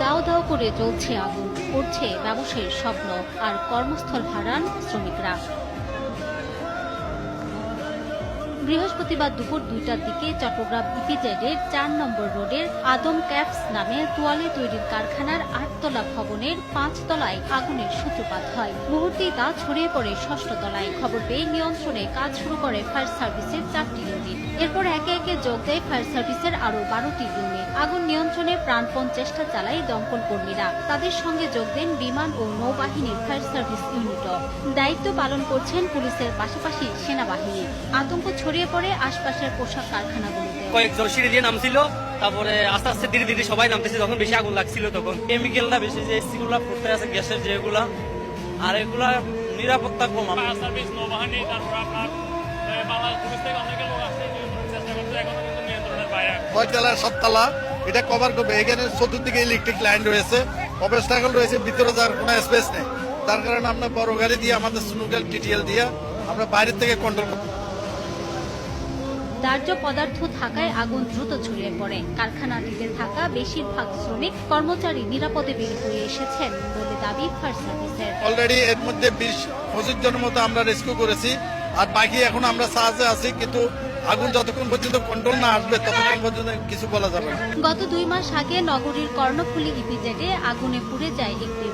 দাও দাও করে জ্বলছে আগুন, উঠছে ব্যবসায়ীর স্বপ্ন, আর কর্মস্থল হারান শ্রমিকরা। বৃহস্পতিবার দুপুর 2টার দিকে চট্টগ্রাম ইপিজেডের 4 নম্বর রোডের আদম ক্যাপস নামে তোয়ালে তৈরির কারখানার 8তলা ভবনের 5 তলায় আগুনের সূত্রপাত হয়। মুহূর্তেই তা ছড়িয়ে পড়ে 6ষ্ঠ তলায়। খবর পেয়ে নিয়ন্ত্রণে কাজ শুরু করে ফায়ার সার্ভিসের 4টি ইউনিট। এরপর একে একে যোগ দেয় ফায়ার সার্ভিসের আরও 12টি ইউনিট। আগুন নিয়ন্ত্রণে প্রাণপণ চেষ্টা চালায় দমকল কর্মীরা। তাদের সঙ্গে যোগ দেন বিমান ও নৌবাহিনীর ফায়ার সার্ভিস ইউনিটও। দায়িত্ব পালন করছেন পুলিশের পাশাপাশি সেনাবাহিনী। আতঙ্ক ছড়িয়ে পড়ে আশপাশের পোশাক কারখানাগুলোতে। কয়েকজন সিঁড়ি দিয়ে নামছিল, তারপরে আস্তে আস্তে ধীরে ধীরে সবাই নামতেছে। যখন বেশি আগুন লাগছিল তখন কেমিক্যালটা বেশি, যে এসিগুলা ফুটতে আছে, গ্যাসের যেগুলা, আর এগুলা নিরাপত্তা কম। ফায়ার সার্ভিস, নৌবাহিনী, তারপর আপনার বাংলাদেশ পুলিশ থেকে অনেক লোক আসছে, চেষ্টা করছে, এখনো কিন্তু নিয়ন্ত্রণের বাইরে। 6 তলা 7 তলা এটা কভার করবে। এখানে চতুর্দিকে ইলেকট্রিক লাইন রয়েছে, অবস্ট্রাকল রয়েছে, ভিতরে যাওয়ার কোনো স্পেস নেই। তার কারণে আমরা বড় গাড়ি দিয়ে, আমাদের স্নুকেল টিটিএল দিয়ে আমরা বাইরের থেকে কন্ট্রোল করব। দাহ্য পদার্থ থাকায় আগুন দ্রুত ছড়িয়ে পড়ে। কারখানাটিতে থাকা বেশিরভাগ শ্রমিক কর্মচারী নিরাপদে বের হয়ে এসেছেন বলে দাবি ফায়ার সার্ভিসের। অলরেডি এর মধ্যে 20-25 জনের মতো আমরা রেস্কিউ করেছি, আর বাকি এখন আমরা সাহায্যে আছি, কিন্তু আগুন যতক্ষণ পর্যন্ত কন্ট্রোল না আসবে ততক্ষণ পর্যন্ত কিছু বলা যাবে না। গত 2 মাস আগে নগরীর কর্ণফুলী ইপিজেডে আগুনে পুড়ে যায় একটি